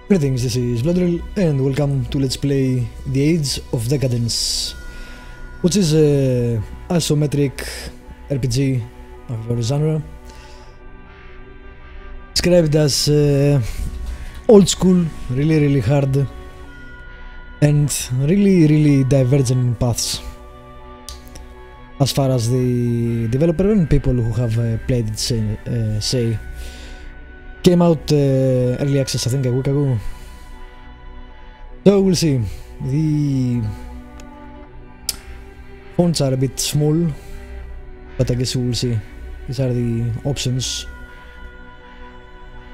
Greetings, this is Bloodrill and welcome to Let's Play the Age of Decadence, which is a isometric RPG of our genre, described as old school, really hard, and really divergent paths as far as the developer and people who have played it say. Came out early access, I think, a week ago. So we'll see. The fonts are a bit small, but I guess we'll see. These are the options.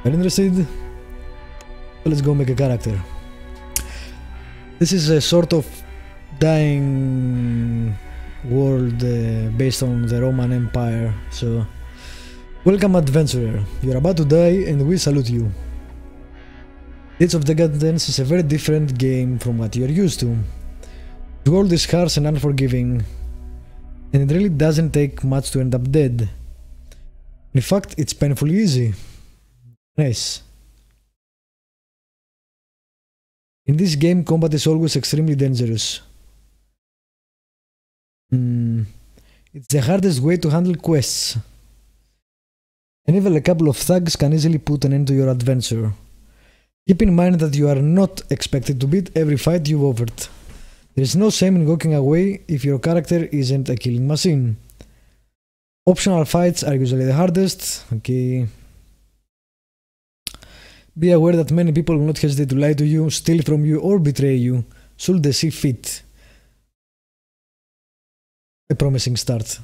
Are you interested? So let's go make a character. This is a sort of dying world based on the Roman Empire, so welcome, adventurer. You're about to die and we salute you. Age of Decadence is a very different game from what you're used to. The world is harsh and unforgiving, and it really doesn't take much to end up dead. In fact, it's painfully easy. Nice. In this game, combat is always extremely dangerous. It's the hardest way to handle quests. And even a couple of thugs can easily put an end to your adventure. Keep in mind that you are not expected to beat every fight you've offered. There is no shame in walking away if your character isn't a killing machine. Optional fights are usually the hardest. Okay. Be aware that many people will not hesitate to lie to you, steal from you, or betray you, should they see fit. A promising start.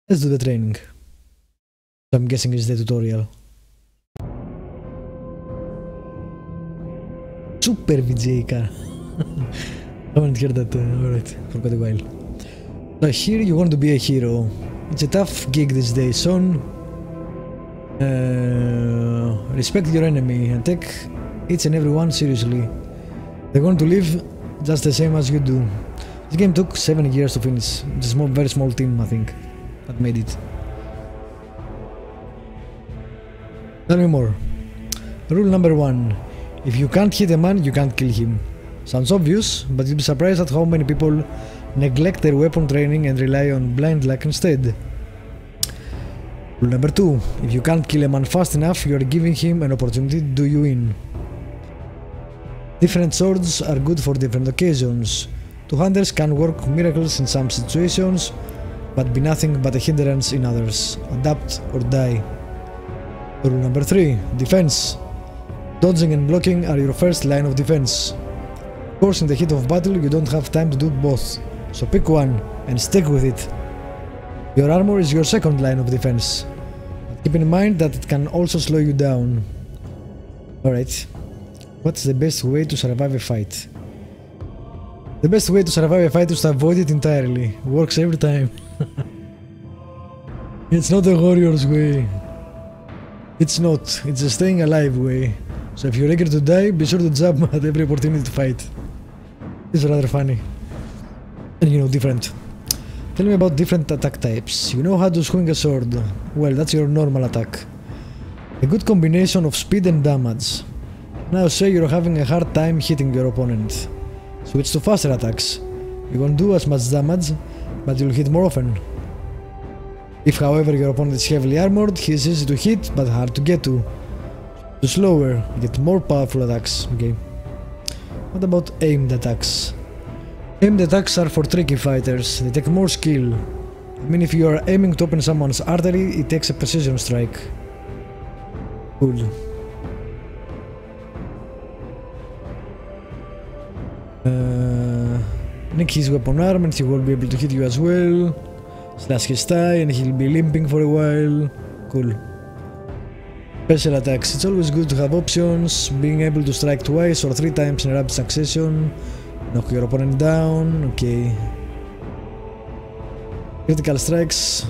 Let's do the training. I'm guessing it's the tutorial. Super VJ car. Haven't heard that alright for quite a while. So here you want to be a hero. It's a tough gig these days, son. Respect your enemy and take each and every one seriously. They're going to live just the same as you do. This game took 7 years to finish. It's a very small team, I think, that made it. Tell me more. Rule number 1. If you can't hit a man, you can't kill him. Sounds obvious, but you'll be surprised at how many people neglect their weapon training and rely on blind luck instead. Rule number 2. If you can't kill a man fast enough, you are giving him an opportunity to do you in. Different swords are good for different occasions. Two-handers can work miracles in some situations, but be nothing but a hindrance in others. Adapt or die. Rule number 3. Defense. Dodging and blocking are your first line of defense. Of course, in the heat of battle you don't have time to do both, so pick one and stick with it. Your armor is your second line of defense, but keep in mind that it can also slow you down. Alright, what's the best way to survive a fight? The best way to survive a fight is to avoid it entirely. Works every time. It's not a warrior's way. It's not. It's a staying alive way. So if you're eager to die, be sure to jump at every opportunity to fight. It's rather funny. And you know, different. Tell me about different attack types. You know how to swing a sword. Well, that's your normal attack. A good combination of speed and damage. Now say you're having a hard time hitting your opponent. Switch to faster attacks. You won't do as much damage, but you'll hit more often. If, however, your opponent is heavily armored, he is easy to hit but hard to get to. To slower, you get more powerful attacks. Okay. What about aimed attacks? Aimed attacks are for tricky fighters. They take more skill. I mean, if you are aiming to open someone's artery, it takes a precision strike. Cool. Nick his weapon arm and he will be able to hit you as well. Slash his thigh and he'll be limping for a while. Cool. Special attacks. It's always good to have options. Being able to strike twice or 3 times in rapid succession. Knock your opponent down. Okay. Critical strikes.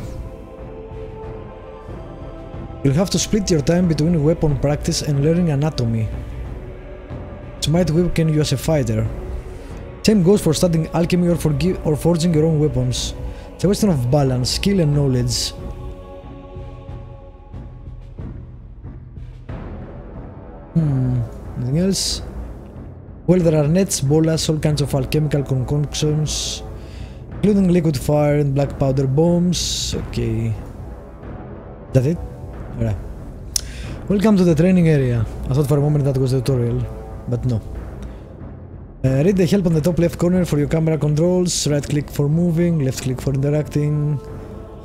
You'll have to split your time between weapon practice and learning anatomy, which might weaken you as a fighter. Same goes for studying alchemy or forging your own weapons. It's a question of balance, skill and knowledge. Anything else? Well, there are nets, bolas, all kinds of alchemical concoctions, including liquid fire and black powder bombs. Okay. Is that it? Alright. Welcome to the training area. I thought for a moment that was the tutorial, but no. Read the help on the top left corner for your camera controls. Right click for moving, left click for interacting,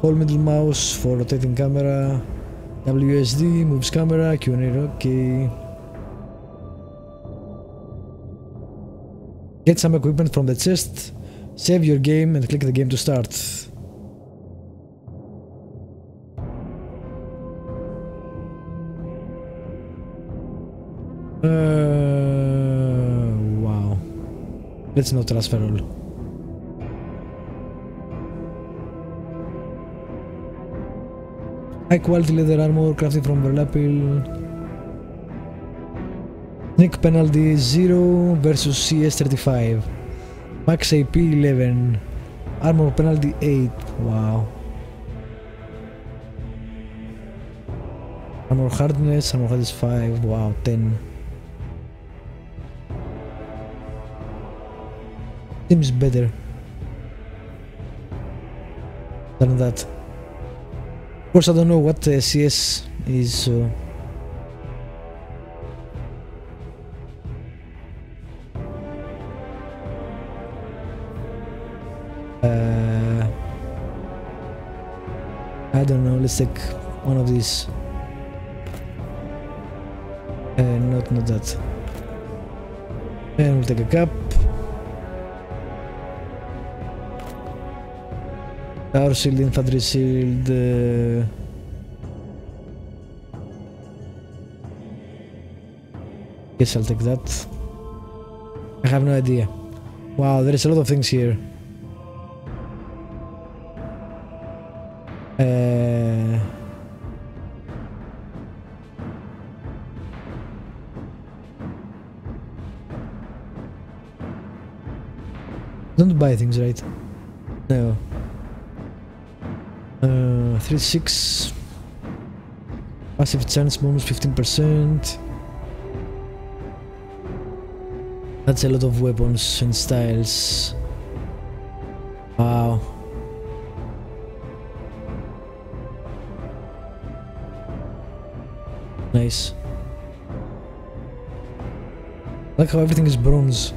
hold middle mouse for rotating camera, WSD moves camera, Q&A, okay. Get some equipment from the chest, save your game and click the game to start. Wow. Let's not transfer all. High quality leather armor crafted from verlapil. Sneak penalty 0 versus CS 35. Max AP 11. Armor penalty 8. Wow. Armor hardness 5. Wow, 10. Seems better than that. Of course, I don't know what CS is, so I don't know. Let's take one of these. Not that. And we'll take a cup. Tower shield, infantry shield. Guess I'll take that. I have no idea. Wow, there is a lot of things here. Don't buy things, right? No. 3-6. Passive chance bonus 15%. That's a lot of weapons and styles. Wow. Nice. I like how everything is bronze.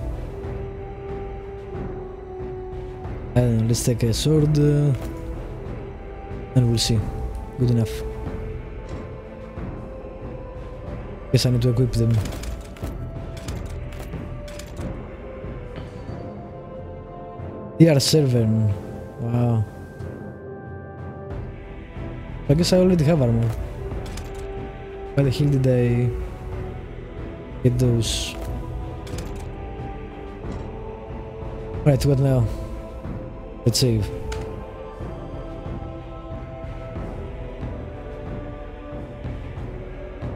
I don't know, let's take a sword and we'll see. Good enough. Guess I need to equip them. TR7. Wow. I guess I already have armor. Why the hell did I get those? Right, what now? Let's save.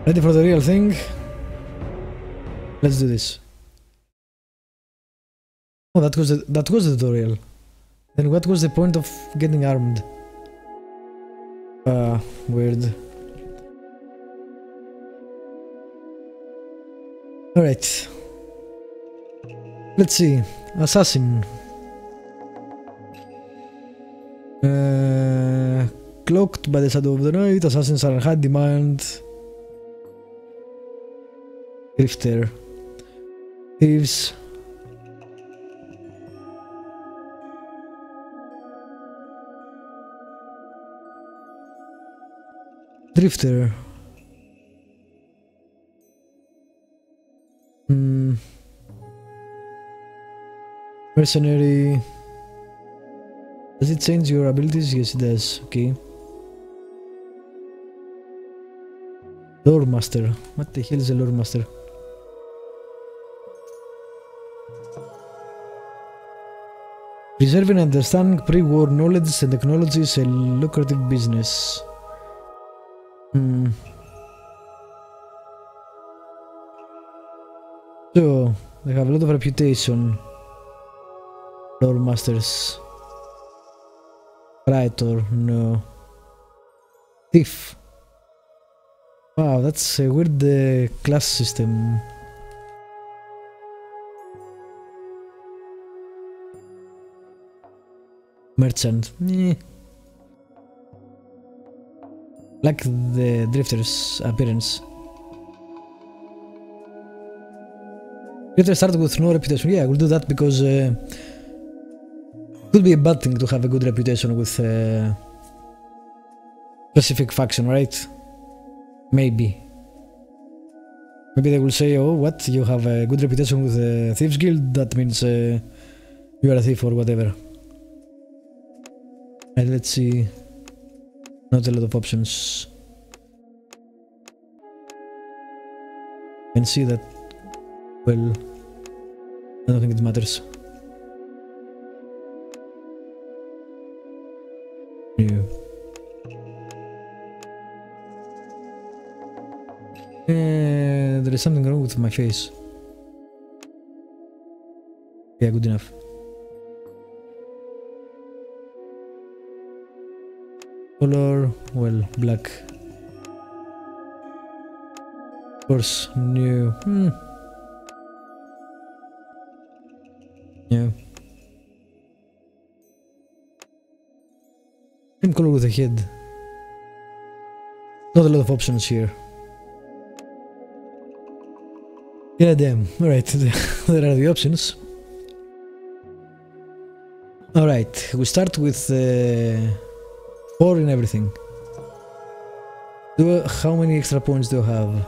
Ready for the real thing? Let's do this. Oh, that was the tutorial. Then what was the point of getting armed? Weird. Alright. Let's see. Assassin. Cloaked by the shadow of the night, assassins are in high demand. Grifter. Thieves. Drifter. Mercenary. Does it change your abilities? Yes, it does. Okay. Lore Master. What the hell is a Lore Master? Preserving and understanding pre-war knowledge and technology is a lucrative business. So, they have a lot of reputation. Lore Masters. Praetor, no. Thief. Wow, that's a weird class system. Merchant. Like the drifter's appearance. Drifter started with no reputation. Yeah, I will do that because it could be a bad thing to have a good reputation with a specific faction, right? Maybe. Maybe they will say, oh, what? You have a good reputation with the Thieves Guild? That means you are a thief or whatever. And let's see. Not a lot of options. Can see that. Well, I don't think it matters. Yeah. There is something wrong with my face. Yeah, good enough. Color, well, black. Of course, new. Yeah. Same color with the head. Not a lot of options here. Yeah, damn. Alright, there are the options. Alright, we start with 4 in everything. How many extra points do I have?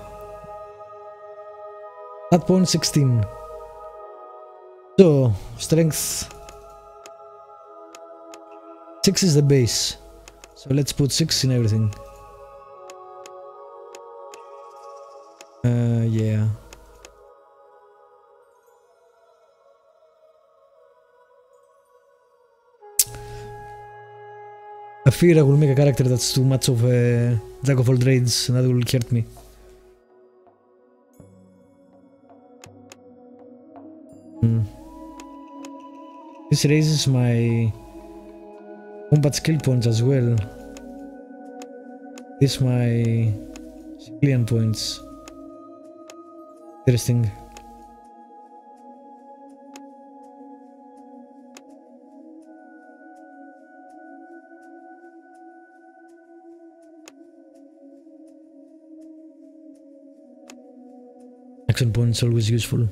At point 16. So, strength 6 is the base. So let's put 6 in everything. Yeah. I fear I will make a character that's too much of a jack of all trades and that will hurt me. This raises my combat skill points as well. This my civilian points. Interesting. Action points always useful.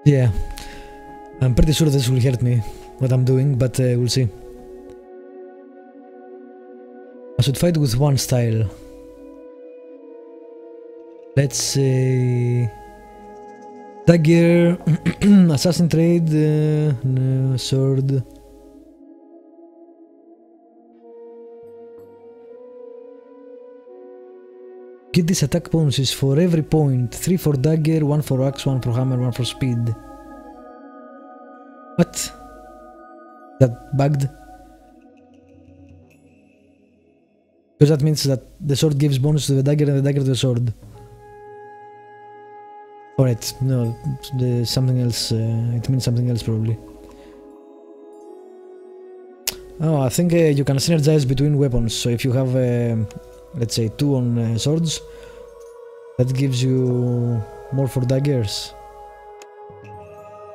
Yeah, I'm pretty sure this will hurt me, what I'm doing, but we'll see. I should fight with one style. Let's say... Dagger, assassin trade, no, sword. Get these attack bonuses for every point. 3 for dagger, 1 for axe, 1 for hammer, 1 for speed. What? That bugged? Because that means that the sword gives bonus to the dagger and the dagger to the sword. Alright, no, something else, it means something else probably. Oh, I think you can synergize between weapons, so if you have, let's say 2 on swords, that gives you more for daggers.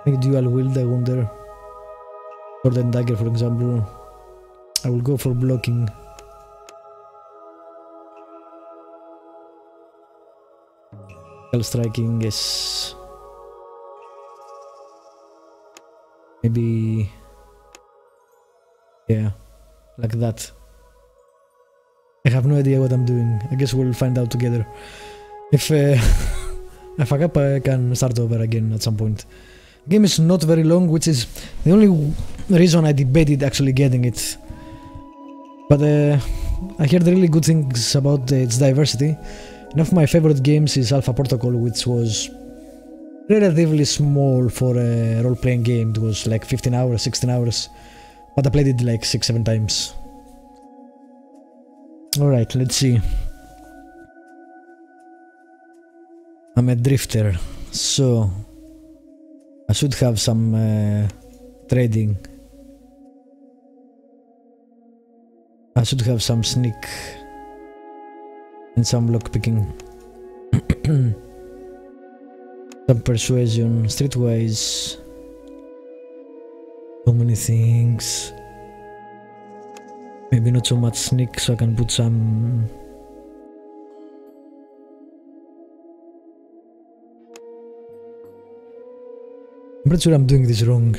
Make dual wield, I wonder. Sword and dagger, for example. I will go for blocking. Striking, yes. Maybe, yeah, like that. I have no idea what I'm doing. I guess we'll find out together. If I fuck up, I can start over again at some point. The game is not very long, which is the only reason I debated actually getting it. But I heard really good things about its diversity. One of my favorite games is Alpha Protocol, which was relatively small for a role-playing game. It was like 15 hours, 16 hours, but I played it like 6-7 times. Alright, let's see. I'm a drifter, so I should have some trading. I should have some sneak. And some lockpicking. Some persuasion, streetwise. So many things. Maybe not so much sneak, so I can put some... I'm pretty sure I'm doing this wrong.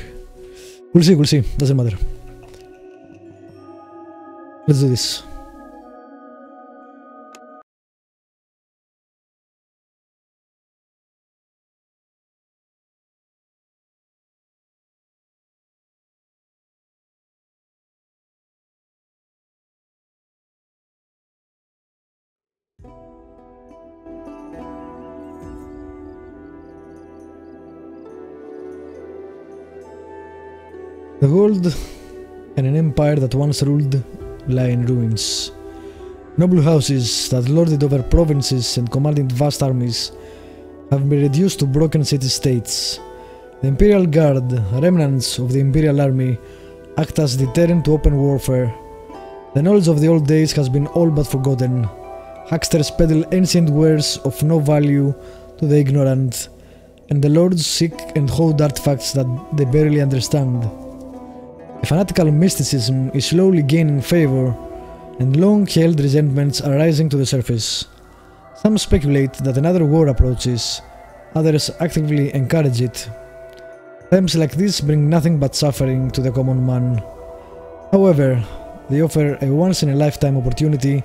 We'll see, doesn't matter. Let's do this. The world and an empire that once ruled lie in ruins. Noble houses that lorded over provinces and commanded vast armies have been reduced to broken city-states. The Imperial Guard, remnants of the Imperial Army, act as deterrent to open warfare. The knowledge of the old days has been all but forgotten. Hucksters peddle ancient wares of no value to the ignorant, and the lords seek and hoard artifacts that they barely understand. A fanatical mysticism is slowly gaining favor, and long-held resentments are rising to the surface. Some speculate that another war approaches, others actively encourage it. Times like this bring nothing but suffering to the common man. However, they offer a once-in-a-lifetime opportunity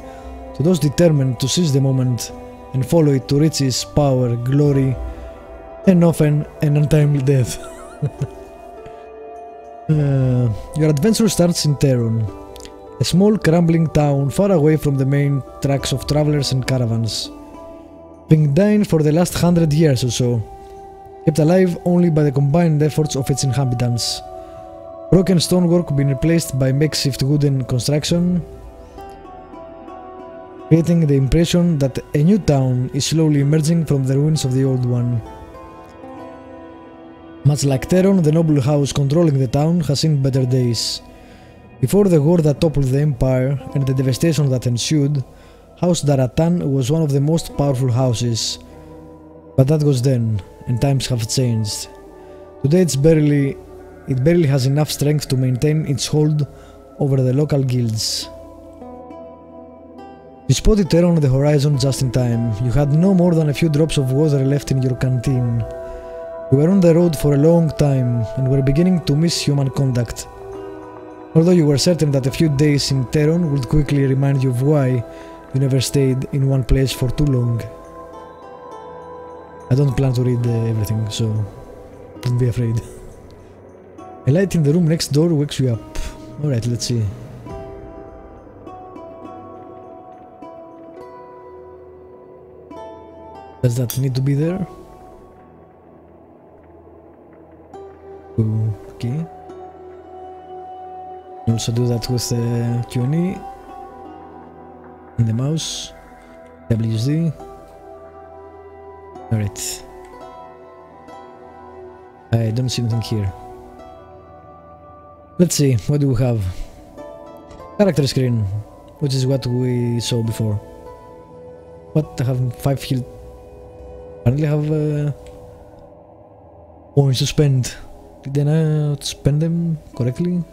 to those determined to seize the moment and follow it to riches, power, glory, and often an untimely death. Your adventure starts in Teron, a small crumbling town far away from the main tracks of travelers and caravans. Being dying for the last 100 years or so, kept alive only by the combined efforts of its inhabitants. Broken stonework being replaced by makeshift wooden construction, creating the impression that a new town is slowly emerging from the ruins of the old one. Much like Teron, the noble house controlling the town has seen better days. Before the war that toppled the empire and the devastation that ensued, House Daratan was one of the most powerful houses. But that was then, and times have changed. Today it barely has enough strength to maintain its hold over the local guilds. You spotted Teron on the horizon just in time. You had no more than a few drops of water left in your canteen. You were on the road for a long time and were beginning to miss human contact. Although you were certain that a few days in Teron would quickly remind you of why you never stayed in one place for too long. I don't plan to read everything, so don't be afraid. A light in the room next door wakes you up. Alright, let's see. Does that need to be there? Okay. Also do that with the Q&E and the mouse. WSD. Alright. I don't see anything here. Let's see, what do we have? Character screen, which is what we saw before. What? I have 5 heal. Apparently I have points to spend. Did I not spend them correctly?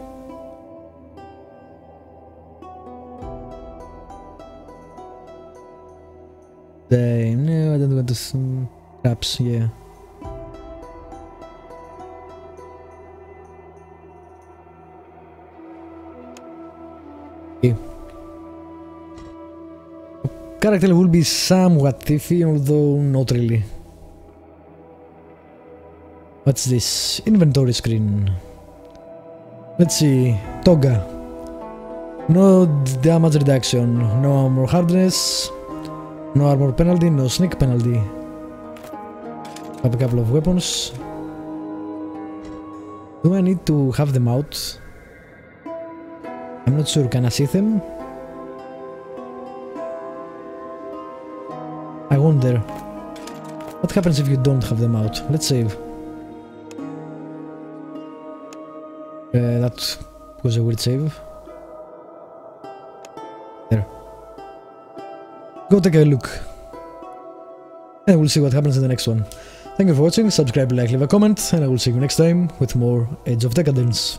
No, I don't want to traps, yeah. Okay. Character will be somewhat iffy, although not really. What's this? Inventory screen. Let's see. Toga. No damage reduction, no armor hardness, no armor penalty, no sneak penalty. Have a couple of weapons. Do I need to have them out? I'm not sure. Can I see them? I wonder. What happens if you don't have them out? Let's save. That was a weird save. There. Go take a look. And we'll see what happens in the next one. Thank you for watching, subscribe, like, leave a comment, and I will see you next time with more Age of Decadence.